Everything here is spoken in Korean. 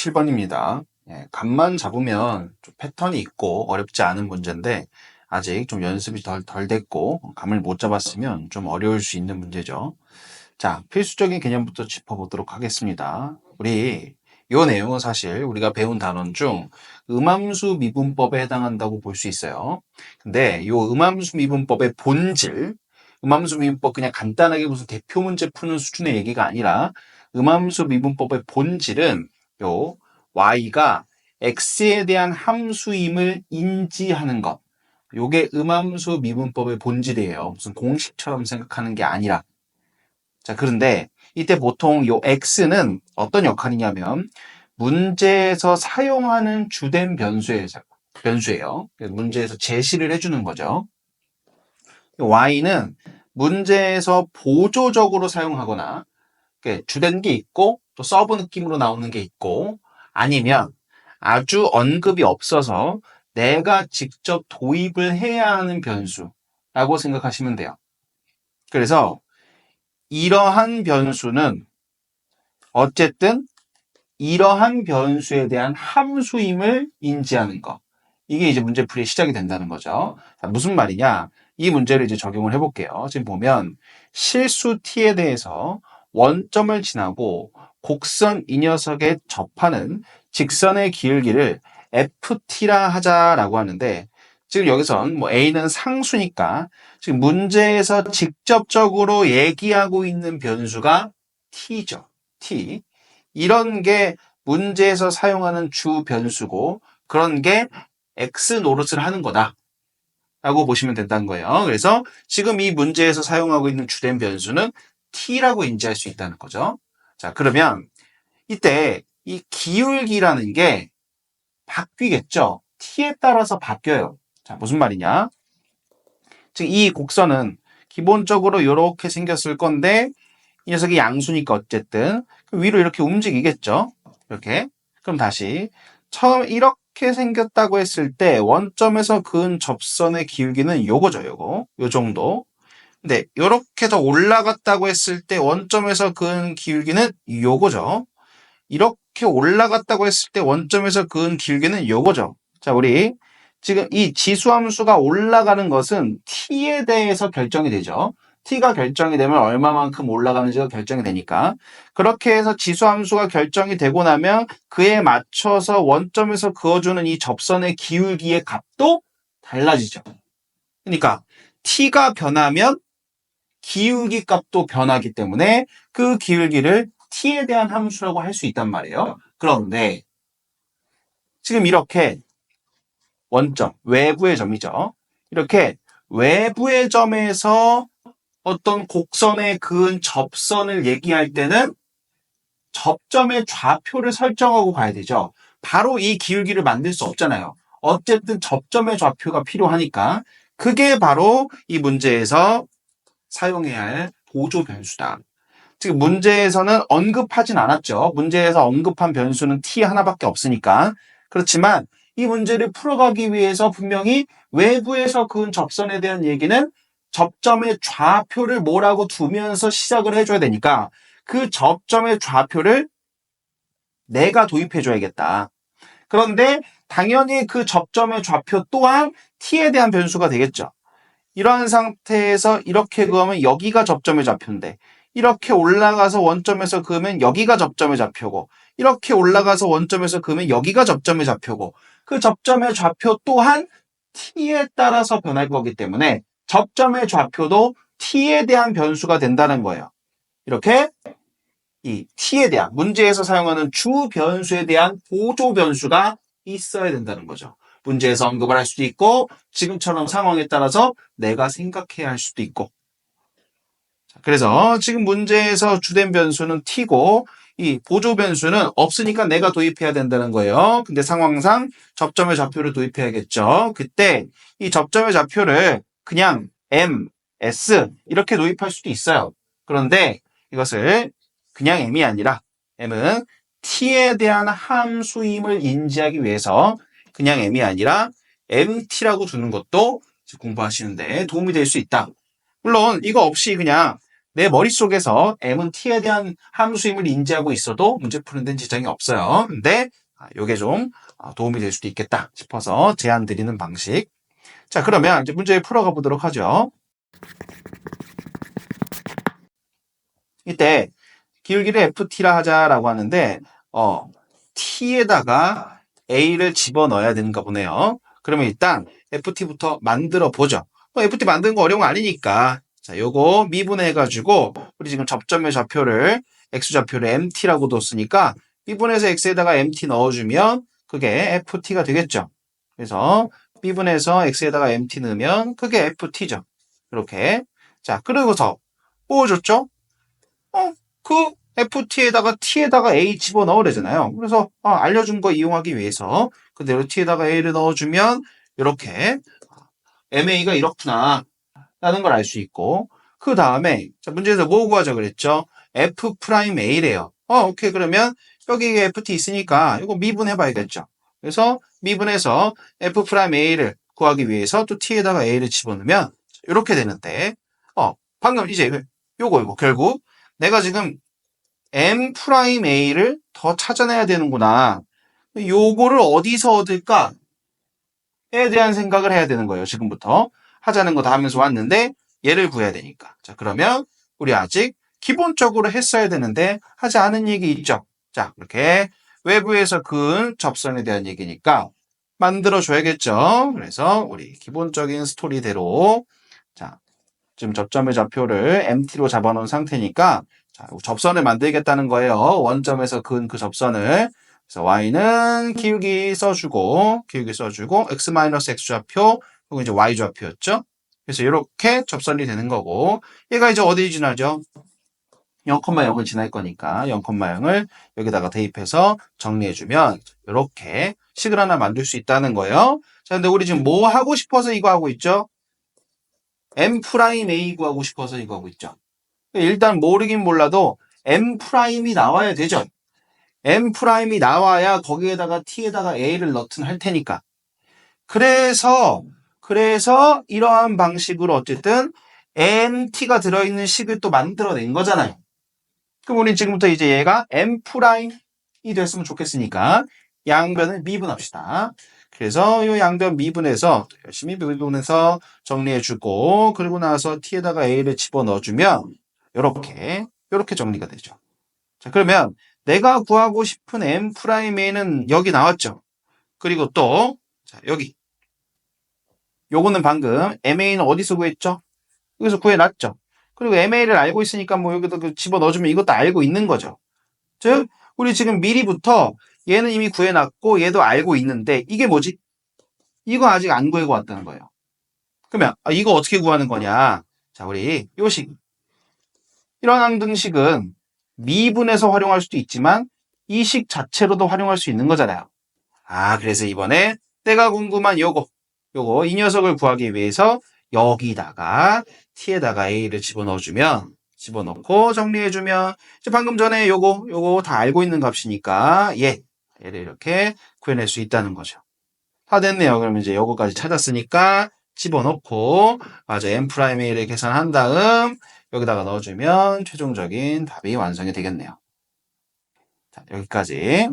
7번입니다. 감만 잡으면 좀 패턴이 있고 어렵지 않은 문제인데 아직 좀 연습이 덜 됐고 감을 못 잡았으면 좀 어려울 수 있는 문제죠. 자, 필수적인 개념부터 짚어보도록 하겠습니다. 우리 이 내용은 사실 우리가 배운 단원 중 음함수 미분법에 해당한다고 볼 수 있어요. 근데 이 음함수 미분법의 본질, 음함수 미분법 그냥 간단하게 무슨 대표 문제 푸는 수준의 얘기가 아니라 음함수 미분법의 본질은 요 y가 x에 대한 함수임을 인지하는 것. 요게 음함수 미분법의 본질이에요. 무슨 공식처럼 생각하는 게 아니라. 자, 그런데 이때 보통 요 x는 어떤 역할이냐면 문제에서 사용하는 주된 변수예요. 문제에서 제시를 해주는 거죠. y는 문제에서 보조적으로 사용하거나 주된 게 있고 또 서브 느낌으로 나오는 게 있고 아니면 아주 언급이 없어서 내가 직접 도입을 해야 하는 변수라고 생각하시면 돼요. 그래서 이러한 변수는 어쨌든 이러한 변수에 대한 함수임을 인지하는 거. 이게 이제 문제풀이의 시작이 된다는 거죠. 자, 무슨 말이냐? 이 문제를 이제 적용을 해볼게요. 지금 보면 실수 t에 대해서 원점을 지나고 곡선 이 녀석에 접하는 직선의 기울기를 ft라 하자라고 하는데 지금 여기선 뭐 a는 상수니까 지금 문제에서 직접적으로 얘기하고 있는 변수가 t죠. t. 이런 게 문제에서 사용하는 주 변수고 그런 게 x 노릇을 하는 거다 라고 보시면 된다는 거예요. 그래서 지금 이 문제에서 사용하고 있는 주된 변수는 t라고 인지할 수 있다는 거죠. 자, 그러면 이때 이 기울기라는 게 바뀌겠죠. t에 따라서 바뀌어요. 자, 무슨 말이냐? 지금 이 곡선은 기본적으로 이렇게 생겼을 건데 이 녀석이 양수니까 어쨌든 위로 이렇게 움직이겠죠. 이렇게. 그럼 다시 처음 이렇게 생겼다고 했을 때 원점에서 그은 접선의 기울기는 요거죠. 요 정도. 근데 이렇게 더 올라갔다고 했을 때 원점에서 그은 기울기는 요거죠. 이렇게 올라갔다고 했을 때 원점에서 그은 기울기는 요거죠. 자, 우리 지금 이 지수함수가 올라가는 것은 t에 대해서 결정이 되죠. t가 결정이 되면 얼마만큼 올라가는지가 결정이 되니까 그렇게 해서 지수함수가 결정이 되고 나면 그에 맞춰서 원점에서 그어주는 이 접선의 기울기의 값도 달라지죠. 그러니까 t가 변하면 기울기 값도 변하기 때문에 그 기울기를 t에 대한 함수라고 할 수 있단 말이에요. 그런데 지금 이렇게 원점, 외부의 점이죠. 이렇게 외부의 점에서 어떤 곡선에 그은 접선을 얘기할 때는 접점의 좌표를 설정하고 가야 되죠. 바로 이 기울기를 만들 수 없잖아요. 어쨌든 접점의 좌표가 필요하니까 그게 바로 이 문제에서 사용해야 할 보조 변수다. 지금 문제에서는 언급하진 않았죠. 문제에서 언급한 변수는 t 하나밖에 없으니까. 그렇지만 이 문제를 풀어가기 위해서 분명히 외부에서 그은 접선에 대한 얘기는 접점의 좌표를 뭐라고 두면서 시작을 해줘야 되니까 그 접점의 좌표를 내가 도입해줘야겠다. 그런데 당연히 그 접점의 좌표 또한 t에 대한 변수가 되겠죠. 이러한 상태에서 이렇게 그으면 여기가 접점의 좌표인데 이렇게 올라가서 원점에서 그으면 여기가 접점의 좌표고 이렇게 올라가서 원점에서 그으면 여기가 접점의 좌표고 그 접점의 좌표 또한 t에 따라서 변할 거기 때문에 접점의 좌표도 t에 대한 변수가 된다는 거예요. 이렇게 이 t에 대한 문제에서 사용하는 주 변수에 대한 보조 변수가 있어야 된다는 거죠. 문제에서 언급을 할 수도 있고 지금처럼 상황에 따라서 내가 생각해야 할 수도 있고 그래서 지금 문제에서 주된 변수는 t고 이 보조 변수는 없으니까 내가 도입해야 된다는 거예요. 근데 상황상 접점의 좌표를 도입해야겠죠. 그때 이 접점의 좌표를 그냥 m, s 이렇게 도입할 수도 있어요. 그런데 이것을 그냥 m이 아니라 m은 t에 대한 함수임을 인지하기 위해서 그냥 m이 아니라 mt라고 두는 것도 공부하시는데 도움이 될 수 있다. 물론 이거 없이 그냥 내 머릿속에서 m은 t에 대한 함수임을 인지하고 있어도 문제 푸는 데는 지장이 없어요. 근데 요게 좀 도움이 될 수도 있겠다 싶어서 제안 드리는 방식. 자, 그러면 이제 문제 풀어가 보도록 하죠. 이때 기울기를 ft라 하자라고 하는데 t에다가 a를 집어넣어야 되는가 보네요. 그러면 일단 ft부터 만들어 보죠. ft 만드는 거 어려운 거 아니니까 자, 요거 미분해가지고 우리 지금 접점의 좌표를 x좌표를 mt라고 뒀으니까 미분해서 x에다가 mt 넣어주면 그게 ft가 되겠죠. 그래서 미분해서 x에다가 mt 넣으면 그게 ft죠. 이렇게. 자, 그러고서 뭐 줬죠? 그 ft에다가 t에다가 a 집어넣으래잖아요. 그래서 알려준 거 이용하기 위해서 그대로 t에다가 a를 넣어주면 이렇게 ma가 이렇구나 라는 걸 알 수 있고 그 다음에 문제에서 뭐 구하자 그랬죠? f'a래요. 오케이. 그러면 여기에 ft 있으니까 이거 미분해 봐야겠죠. 그래서 미분해서 f'a를 구하기 위해서 또 t에다가 a를 집어넣으면 이렇게 되는데 방금 이제 요거 결국 내가 지금 m'a를 더 찾아내야 되는구나. 요거를 어디서 얻을까에 대한 생각을 해야 되는 거예요. 지금부터. 하자는 거 다 하면서 왔는데 얘를 구해야 되니까. 자, 그러면 우리 아직 기본적으로 했어야 되는데 하지 않은 얘기 있죠. 자, 이렇게 외부에서 그은 접선에 대한 얘기니까 만들어줘야겠죠. 그래서 우리 기본적인 스토리대로 자, 지금 접점의 좌표를 MT로 잡아놓은 상태니까 자, 접선을 만들겠다는 거예요. 원점에서 그은 그 접선을. 그래서 y는 기울기 써주고 x-x 좌표 그리고 이제 y 좌표였죠. 그래서 이렇게 접선이 되는 거고 얘가 이제 어디 지나죠? 0,0을 지날 거니까 0,0을 여기다가 대입해서 정리해주면 이렇게 식을 하나 만들 수 있다는 거예요. 자, 근데 우리 지금 뭐 하고 싶어서 이거 하고 있죠? m'a 구하고 싶어서 이거 하고 있죠. 일단 모르긴 몰라도 m'이 나와야 되죠. m'이 나와야 거기에다가 t에다가 a를 넣든 할 테니까. 그래서 이러한 방식으로 어쨌든 mt가 들어있는 식을 또 만들어낸 거잖아요. 그럼 우린 지금부터 이제 얘가 m'이 됐으면 좋겠으니까 양변을 미분합시다. 그래서 이 양변 미분해서 열심히 미분해서 정리해주고 그리고 나서 t에다가 a를 집어넣어주면 이렇게 정리가 되죠. 자, 그러면 내가 구하고 싶은 m'a는 여기 나왔죠. 그리고 또 자, 여기 요거는 방금 ma는 어디서 구했죠? 여기서 구해놨죠. 그리고 ma를 알고 있으니까 뭐 여기다 집어넣어주면 이것도 알고 있는 거죠. 즉 우리 지금 미리부터 얘는 이미 구해놨고 얘도 알고 있는데 이게 뭐지? 이거 아직 안 구해고 왔다는 거예요. 그러면 이거 어떻게 구하는 거냐? 자, 우리 요식 이런 항등식은 미분해서 활용할 수도 있지만 이 식 자체로도 활용할 수 있는 거잖아요. 그래서 이번에 내가 궁금한 요거 이 녀석을 구하기 위해서 여기다가 t에다가 a를 집어넣고 정리해주면 이제 방금 전에 요거 다 알고 있는 값이니까 얘를 이렇게 구해낼 수 있다는 거죠. 다 됐네요. 그러면 이제 요거까지 찾았으니까 집어넣고 맞아 m'a를 계산한 다음 여기다가 넣어주면 최종적인 답이 완성이 되겠네요. 자, 여기까지.